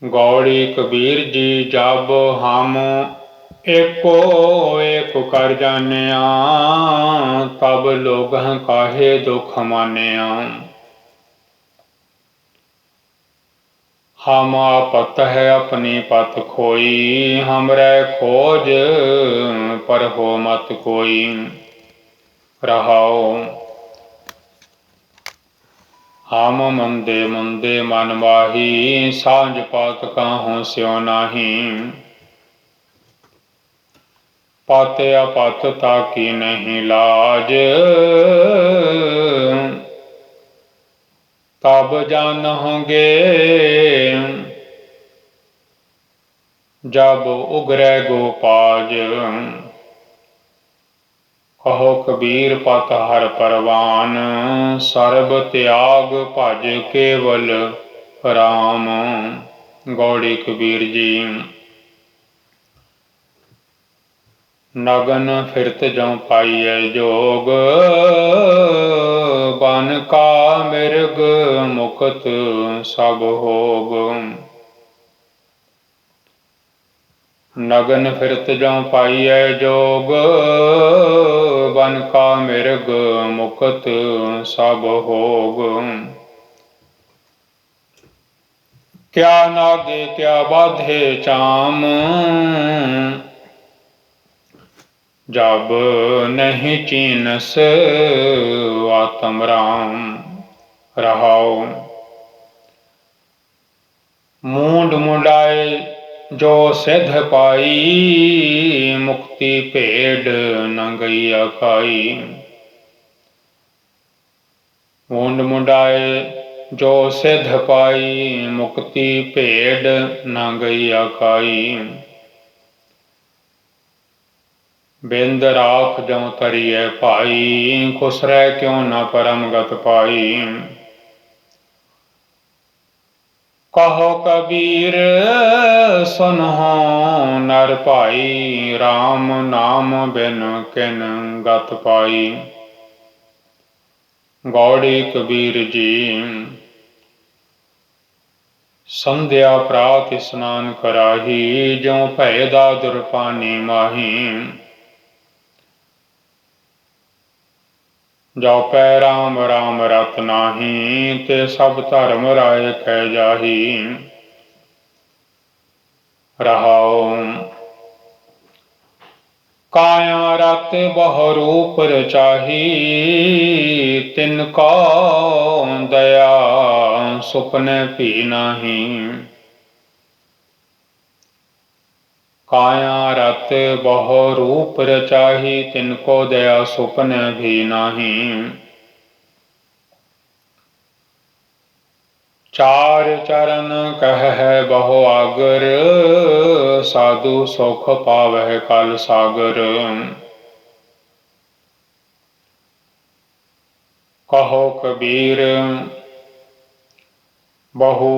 गौड़ी कबीर जी जब हम एको एक कर जानिया, तब लोग काहे दुख मानिया। हम आपत है अपनी पत खोई, हमरे खोज पर हो मत कोई। रहाओ हम मंदे मंदे मन माही, सांझ पात काहूँ स्यो नाही। पत अपत ताकी नहीं लाज, तब जानोगे जब उगरे गोपाज। कहो कबीर पत हर परवान, सर्ब त्याग भज केवल राम। गौड़ी कबीर जी। नगन फिरत जौ पाइय जोग, बन का मिर्ग मुकत सब होग। नगन फिरत जौ पाइय जोग, बन का मिर्ग मुकत सब होग। क्या नागे क्या बाधे चाम, जब नहीं चीनस आत्म राम। रहाओ मूंड मुंडाए जो सिद्ध पाई, मुक्ति भेड़ न गैया खाई। मूंड मुंडाए जो सिद्ध पाई, मुक्ति भेड़ न गैया खाई। बिंद राख जौ तरिय भाई, खुश रह क्यों न परम गत पाई। कहो कबीर सुनहो नर भाई, राम नाम बिन किन गत पाई। गौड़ी कबीर जी। संध्या प्रात स्नान कराही, ज्यों भय दादुर पानी माही। जपै राम राम रत नाही, ते सब धर्म राय कै जाही। रहाओ काया रत बहु रूप रचाही, तिनका दया सुपने भी नाही। काया रत बहु रूप रचाही, तिनको दया सुपने भी नाही। चार चरण कह बहु आगर, साधु सुख पावह कल सागर। कहो कबीर बहु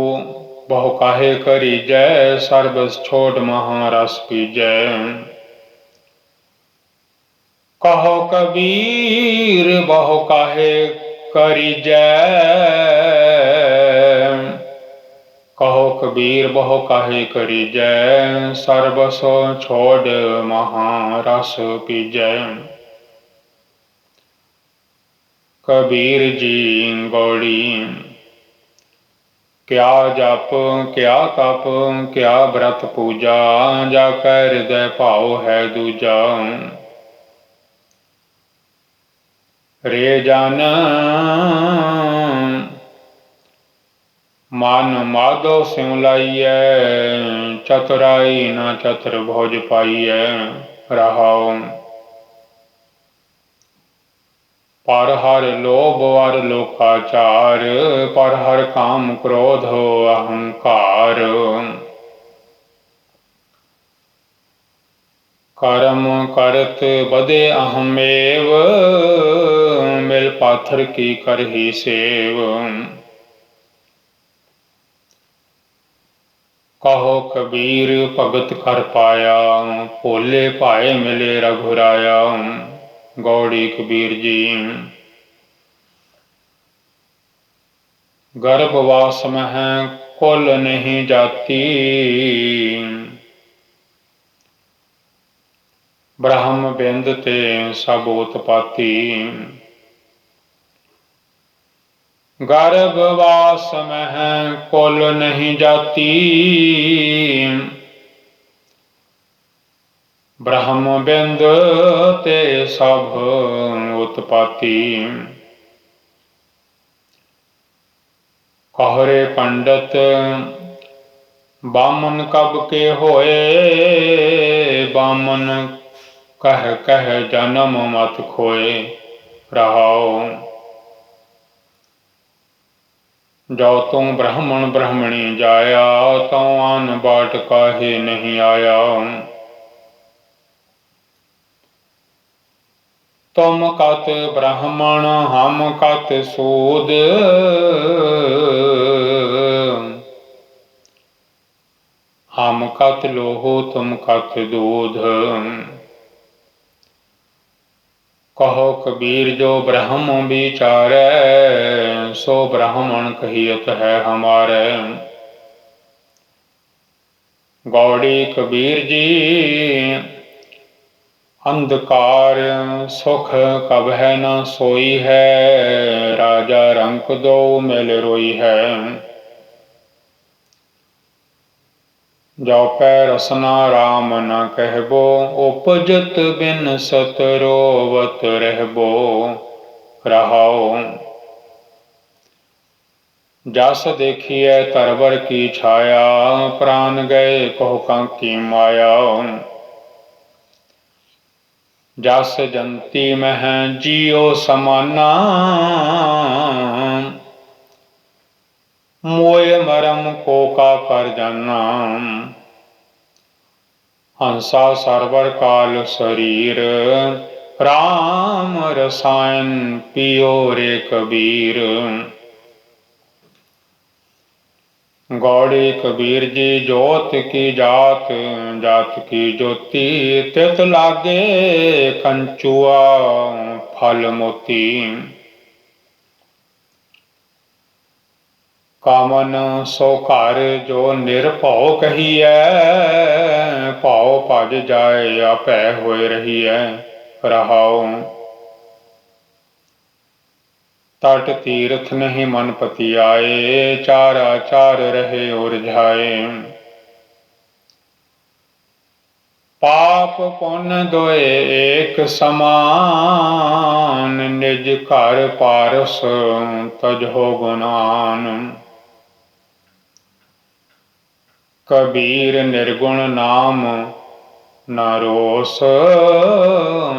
बहु काहे करीजै, सर्बस छोड़ महारस पीजै। कहो कबीर बहु काहे करीजै, कहो कबीर बहु काहे करीजै, सर्बस छोड़ महारस पीजै। कबीर जी गौड़ी। क्या जप क्या तप क्या व्रत पूजा, जाकै हृदय भाव है दूजा। रे जन मन माधो स्यों लाइय, चतुराई न चतुर्भुज पाइय। रहाओ पर हर लोभ वर लोकाचार, पर हर काम क्रोध अहंकार। कर्म करत बदे अहमेव, मिल पाथर की करही सेव। कहो कबीर भगत कर पाया, भोले भाए मिले रघुराया। गौड़ी कबीर जी। गर्भवास में कुल नहीं जाती। ब्रह्म बिंद ते सब उत्पत्ति। गर्भवास मह कुल नहीं जाती। ब्रह्म बिंद ते सब उत्पत्ति। कहरे पंडित बामन कब के होए। बामन कह कह जन्म मत खोए। रहाओ जो तुम ब्राह्मण ब्राह्मणी जाया। तो आन बाट काहे नहीं आया। तुम कत ब्राह्मण हम कत सूद। हम कत लोहो तुम कत दूध। कहो कबीर जो ब्रह्म विचारै। सो ब्राह्मण कहियत है हमारे। गौड़ी कबीर जी अंधकार सुख कब है न सोई है। राजा रंक दो मिल रोई है। जो पै रसना राम न कहबो। उपजत बिन सत रोवत रहबो। रहाओ जस देखिए तरवर की छाया। प्राण गए कहो कांकी माया। जस जंती मह जियो समाना। मोय मरम को का कर जाना। हंसा सरवर काल शरीर। राम रसायन पियो रे कबीर। गौड़ी कबीर जी जोत की जात। जात की ज्योति तित लागे कंचुआ फल मोती। कामन सो घर जो निरभौ कहिए। भाव भज जाए आपै होए रहिए। रहाओ तट तीर्थ नहीं मन पति आए। चारा चार रहे उरझाए। पाप पुण्य दोए एक समान। निज घर पारस तजहो गुणान। कबीर निर्गुण नाम न रोस।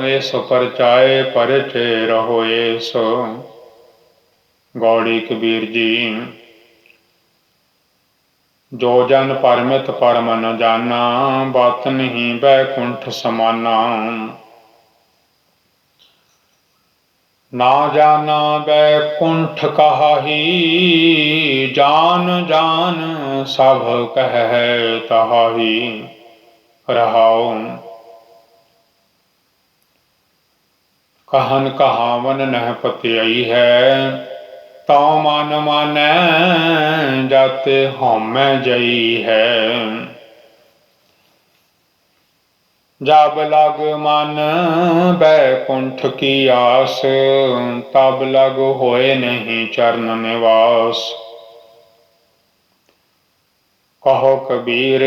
इस परचाए परचे रहो एस। गौड़ी कबीर जी जो जन परमित परम न जाना। बात नहीं बैकुंठ समाना। ना जाना बैकुंठ कहाही। जान जान सब कह तहाही। रहाओ कहन कहावन नह पतियाई है। तो मन मानै जाते होमै जई है। जब लग मन बैकुंठ की आस। तब लग होए नहीं चरण निवास। कहो कबीर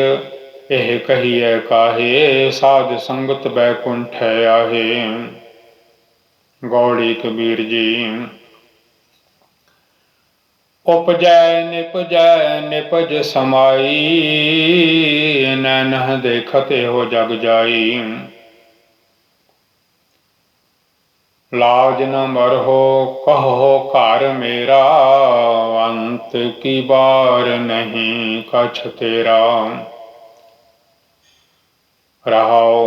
एह कहिए काहे। साध संगत बैकुंठ आहे। गौड़ी कबीर जी उपजै निपजै निपज समाई। नैनह देखत हो जग जाई। लाज न मरहो कहो घर मेरा। अंत की बार नहीं कछ तेरा। रहाओ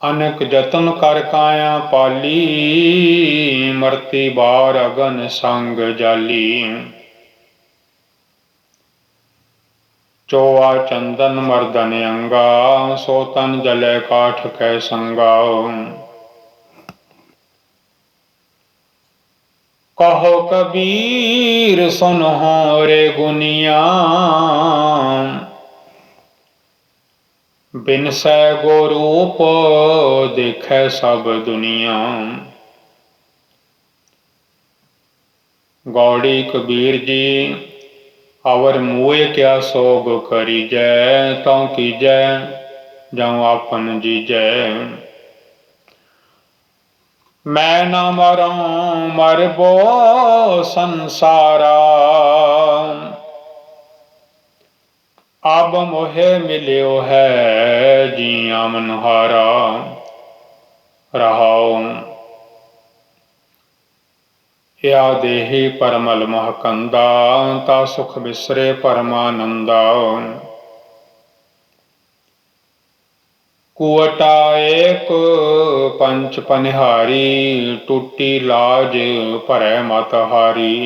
अनेक जतन कर काया पाली। मरती बार अगन संग जाली। चोआ चंदन मर्दन अंगा। सो तन जले काठ कै संगा। कहो कबीर सुनहो रे गुनिया, बिनसै गो रूप देखे सब दुनिया। गौड़ी कबीर जी अवर मुए क्या सोग करीजै, तौ कीजै जाऊं आपन जीजै। मैं न मरूं मरबो संसारा, अब मोहे मिल्यो है जिया मनहारा। रहाओ या देही परमल महकंदा, ता सुख बिसरे परमानंदा। कुवटा एक पंच पनिहारी, टूटी लाज भरै मत हारी।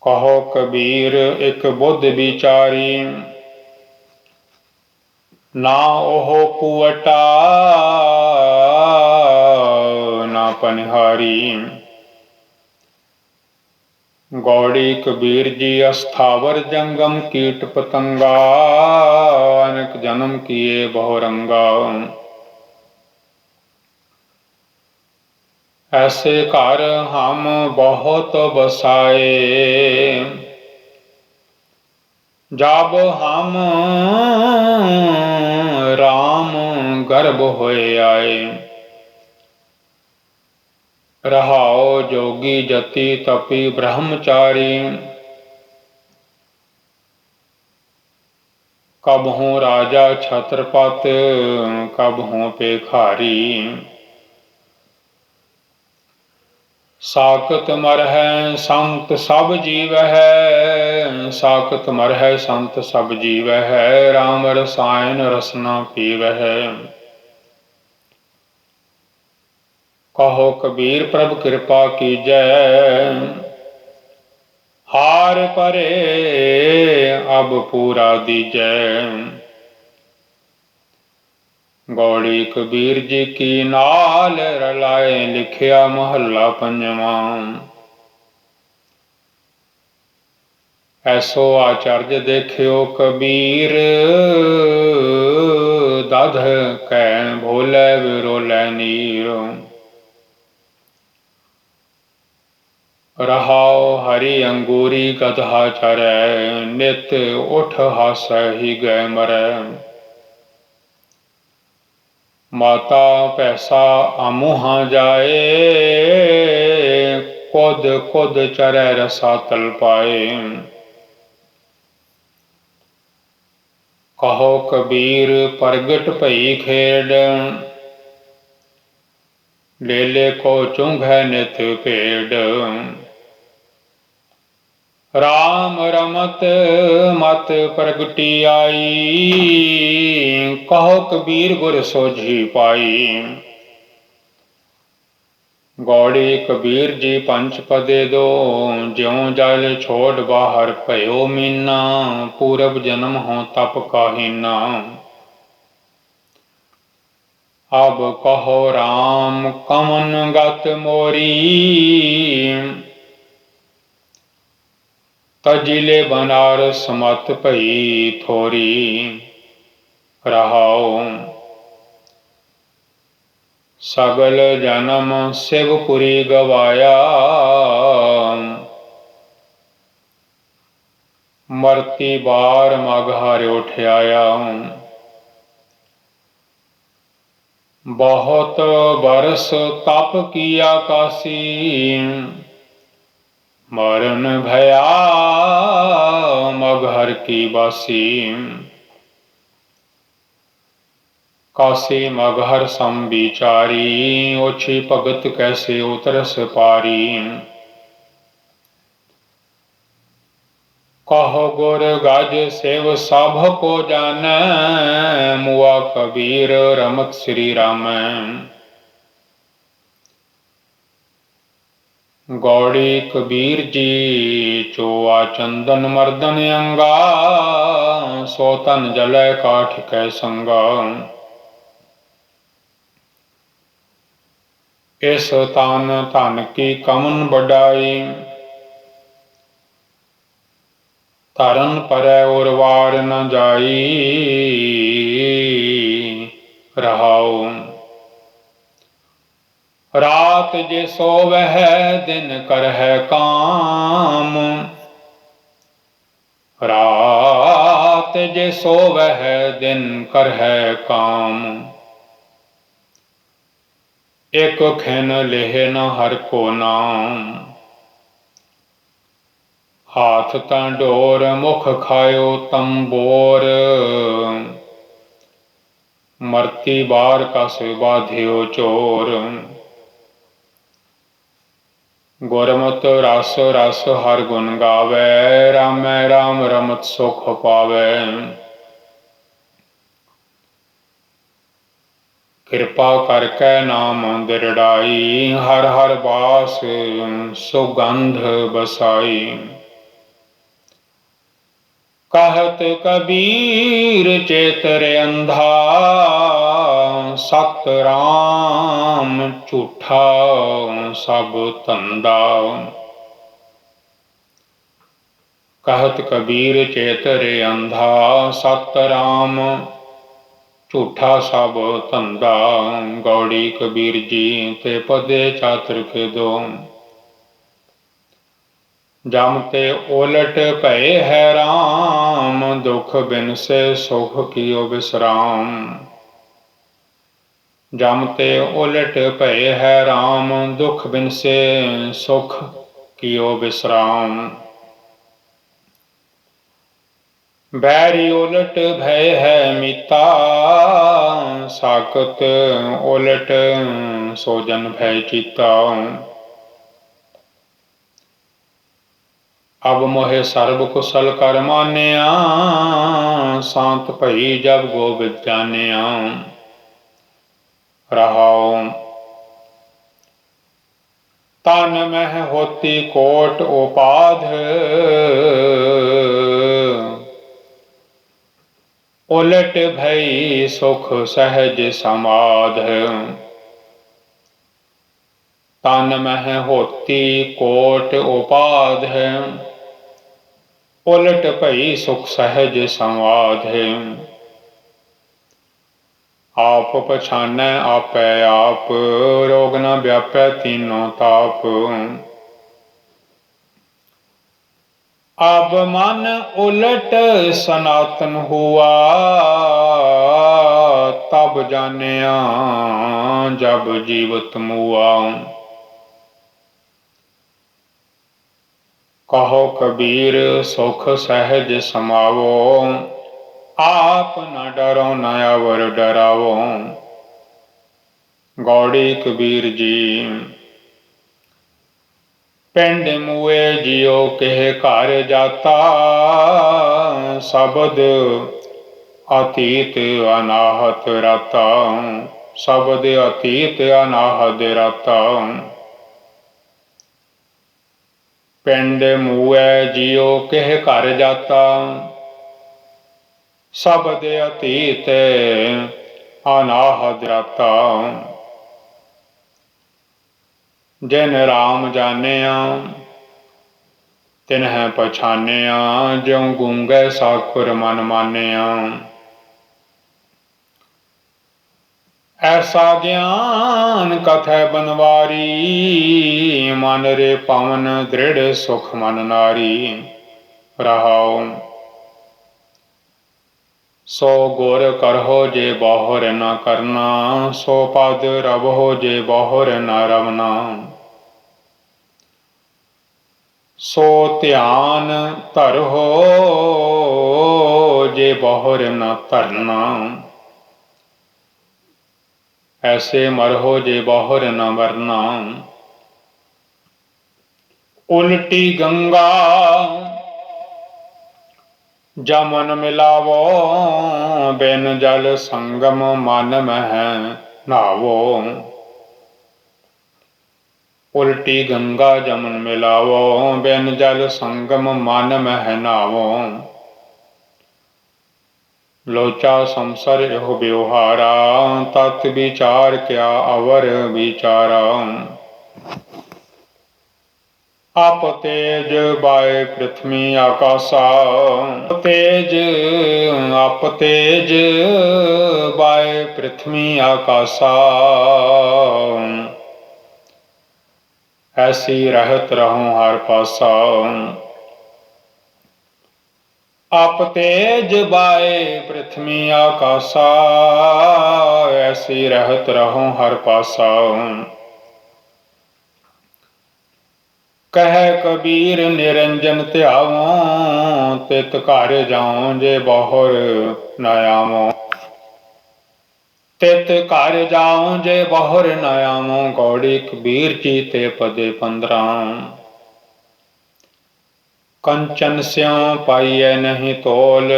कहो कबीर एक बुद्ध विचारी, ना ओहो कुवटा ना पनिहारी। गौड़ी कबीर जी अस्थावर जंगम कीट पतंगा, अनेक जन्म किए बहुरंगा। ऐसे घर हम बहुत बसाए, जब हम राम गर्भ होए आए। रहाओ जोगी जति तपी ब्रह्मचारी, कब हूँ राजा छत्रपति कब हूँ पेखारी। साकत मर है संत सब जीव है, साकत मर है संत सब जीव है, राम रसायन रसना पीव है। कहो कबीर प्रभु कृपा कीजै, हार परे अब पूरा दीजै। गौड़ी कबीर जी की नाल रलाए, लिखिया महला पंजवा। ऐसो आचार्य देखियो कबीर, दध कै भोले विरोले नीर। रहाओ हरि अंगूरी गधा चरै, नित उठ हास ही गए मरै। माता पैसा अमुहा जाए, कुद कुद चरै रसातल पाए। कहो कबीर प्रगट भई खेड, ले ले को चुंघै नित पेड़। राम रमत मत प्रगटी आई, कहो कबीर गुर सोझी पाई। गौड़ी कबीर जी पंच पदे दो, ज्यों जल छोड़ बाहर भयो मीना, पूरब जन्म हो तप काहीना। अब कहो राम कमन गत मोरी, तजिले बनारस मत भई थोरी। रहाओ सगल जन्म शिवपुरी गवाया, मरती बार मगहर उठयाया। बहुत बरस तप किया काशी, मरण भया मगहर की बासी। काशी मगहर सम विचारी, ओछी भगत कैसे उतरस पारी। कहो गुर गज सेव सब को जानै, मुआ कबीर रमत श्री रामै। गौड़ी कबीर जी चोआ चंदन मर्दन अंगा, सोतन जलै काठ कै संगा। इस तान धन की कमन बढ़ाई। तरन परै और वार न जाई। रहाओ रात जे सोवह दिन करहै काम। रात जे सोवह दिन करहै काम। एक खिन लेह न हर को नाम। हाथ तं डोर मुख खायो तंबोर। मरती बार कस बाधियो चोर। गुरमत रस रस हर गुण गावै। रामै राम रमत सुख पावै। कृपा करकै नाम दृढ़ाई। हर हर बास सुगंध बसाई। कहत कबीर चेतर अंधा। सत राम झूठा सब धंधा। कहत कबीर चेतर अंधा। सत राम झूठा सब धंधा। गौड़ी कबीर जी ते पदे चातर के दो। जम ते उलट भय है राम। दुख बिन से सुख कियो विश्राम। जम ते उलट भय है राम। दुख बिन से सुख कियो विश्राम। बैरी उलट भय है मीता। साकत उलट सोजन भय चीता। अब मोहे सर्व कुशल कर मानिया। शांत भई जब गोबिंद जानिया। रहाओ तन मह होती कोट उपाध। उलट भई सुख सहज समाध। तन मह होती कोट उपाध। उलट भई सुख सहज संवाध। आप पछानै आपै आप। रोग न व्यापै तीनों ताप। अब मन उलट सनातन हुआ। तब जानिया जब जीवत मुआ। कहो कबीर सुख सहज समावो। आप न डरो न अवर डरावो। गौड़ी कबीर जी पिंड मुए जियो केह घर जाता। शब्द अतीत अनाहत राता। शब्द अतीत अनाहत राता। पिंड मुए जियो केह घर जाता। शब्द अतीत अनाहत राता। जिन राम जानिया तिन्ह पछानिया। ज्यों गूंगे साखुर मन मानिया। ऐसा ज्ञान कथै बनवारी। मन रे पवन दृढ़ सुख मन नारी। रहाओ सो गुर करहो जे बाहुर न करना। सो पद रवहो जे बाहुर न रवना। सो ध्यान धरहो जे बाहुर न धरना। ऐसे मरहो जे बाहुर न मरना। उल्टी गंगा जमन मिलावो। बिन जल संगम मन मह नहावो। उल्टी गंगा जमन मिलावो। बिन जल संगम मन मह नहावो। लोचा संसर एहो व्यवहारा, तत् विचार क्या अवर विचारा। आप तेज बाय पृथ्वी आकाशा, तेज आप तेज बाय पृथ्वी आकाशा, ऐसी रहत रहूं हर पासा। आप तेज बाय पृथ्वी आकाशा, ऐसी रहत रहूं हर पासा। कह कबीर निरंजन त्यावों, तित घर जाऊं जे बहुर न आवों। तित घर जाऊं जे बहुर न आवों, गौड़ी कबीर जी ते पदे 15। कंचन स्यों पाइए नहीं तोल,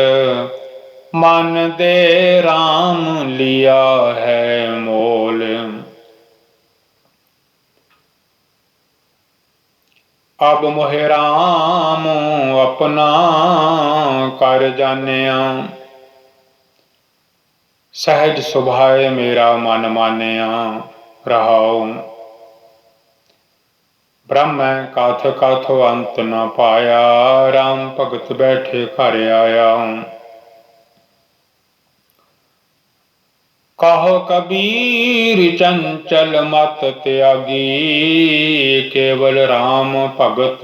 मन दे राम लिया है मोल। अब मोहे राम अपना कर जानिया, सहज सुभाए मेरा मन मानिया। रहाऊ ब्रह्म काथ काथ अंत न पाया, राम भगत बैठे घर आया। कहो कबीर चंचल मत त्यागी, केवल राम भगत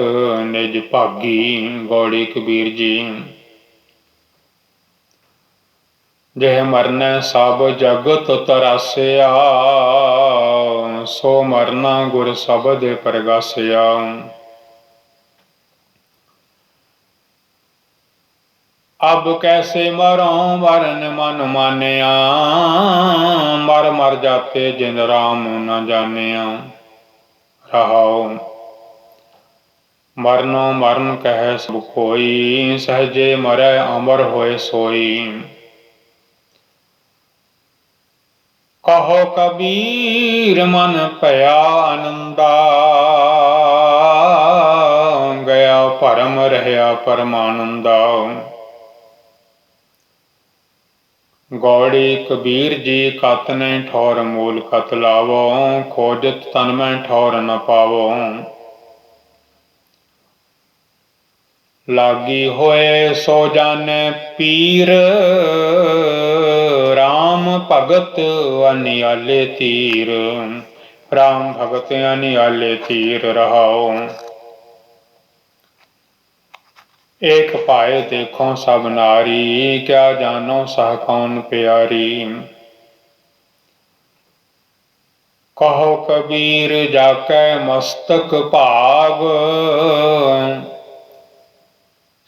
निज भागी। गौड़ी कबीर जी। जह मरना सब जगत तरासिया, सो मरना गुर शबद प्रगासिया। अब कैसे मरों मरन मन मानिया, मर मर जाते जिन राम न जानिया। रहाओ मरनो मरण कह सब कोई, सहजे मरै अमर होए सोई। कहो कबीर मन भया आनंदा, गया भरम रहया परमानंदा। गौड़ी कबीर जी कत ने ठौर मूल कत लावो, खोजत तन में ठौर न पावो। लागी होए सो जाने पीर, राम भगत अनियाले तीर। राम भगत अनियाले तीर। रहाओ एक पाए देखो सब नारी, क्या जानो सह कौन प्यारी। कहो कबीर जाकै मस्तक भाग,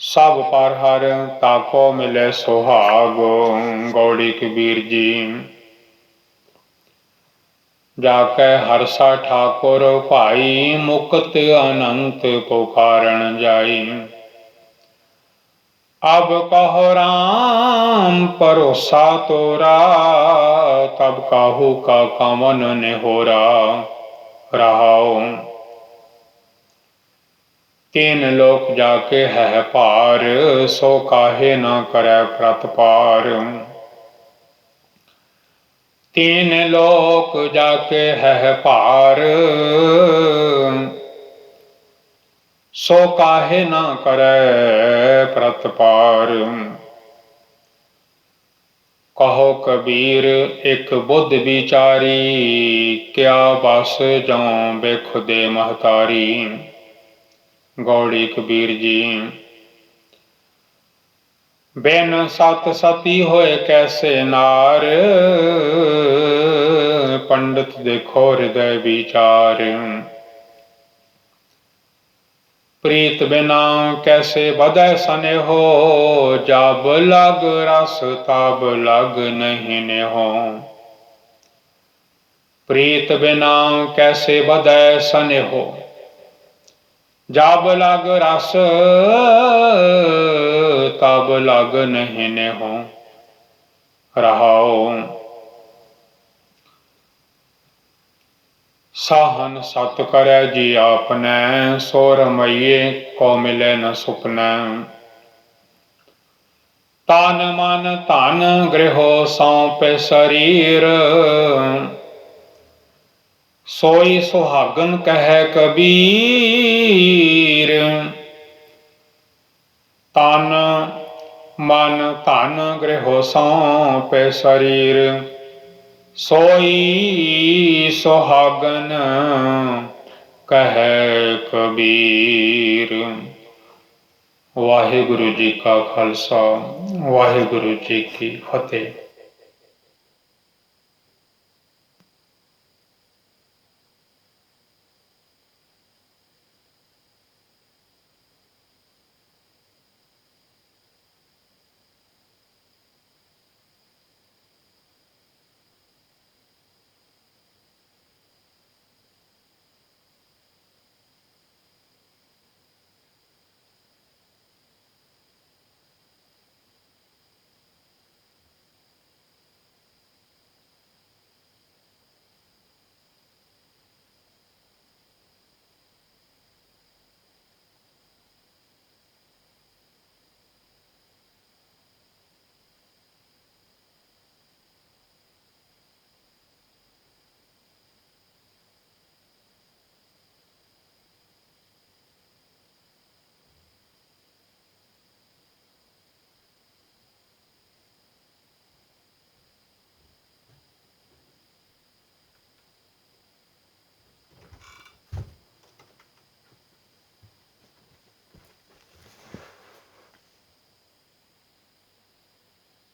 सब पर हर ताको मिले सुहाग। गौड़ी कबीर जी। जाकै हरसा ठाकुर भाई, मुक्त अनंत पुकारन जाई। अब कहो राम परोसा तोरा, तब काहू का कमन निहोरा। रहाओ तीन लोक जाके है पार, सो काहे न करे प्रतपार। तीन लोक जाके है पार, सो काहे न करे प्रतपार। कहो कबीर एक बुद्ध विचारी, क्या बस जाऊं बेखुदे महतारी। गौड़ी कबीर जी। बिन सत सती होए कैसे नार, पंडित देखो हृदय विचार। प्रीत बिना कैसे बदय स्नेहो, जब लग रस तब लग नहीं नेहो। प्रीत बिना कैसे बदय स्नेहो, जब लग रस तब लग नहीं नेहो। रहाओ साहन सत करे जी आपने, सो रमैये को मिले न सुपने। तान मन धन गृह सौंप शरीर, सोई सुहागन कह कबीर। तन मन धन गृह सौंप शरीर, सोई सुहागन कह कबीर। वाहिगुरु जी का खालसा, वाहिगुरु जी की फतेह।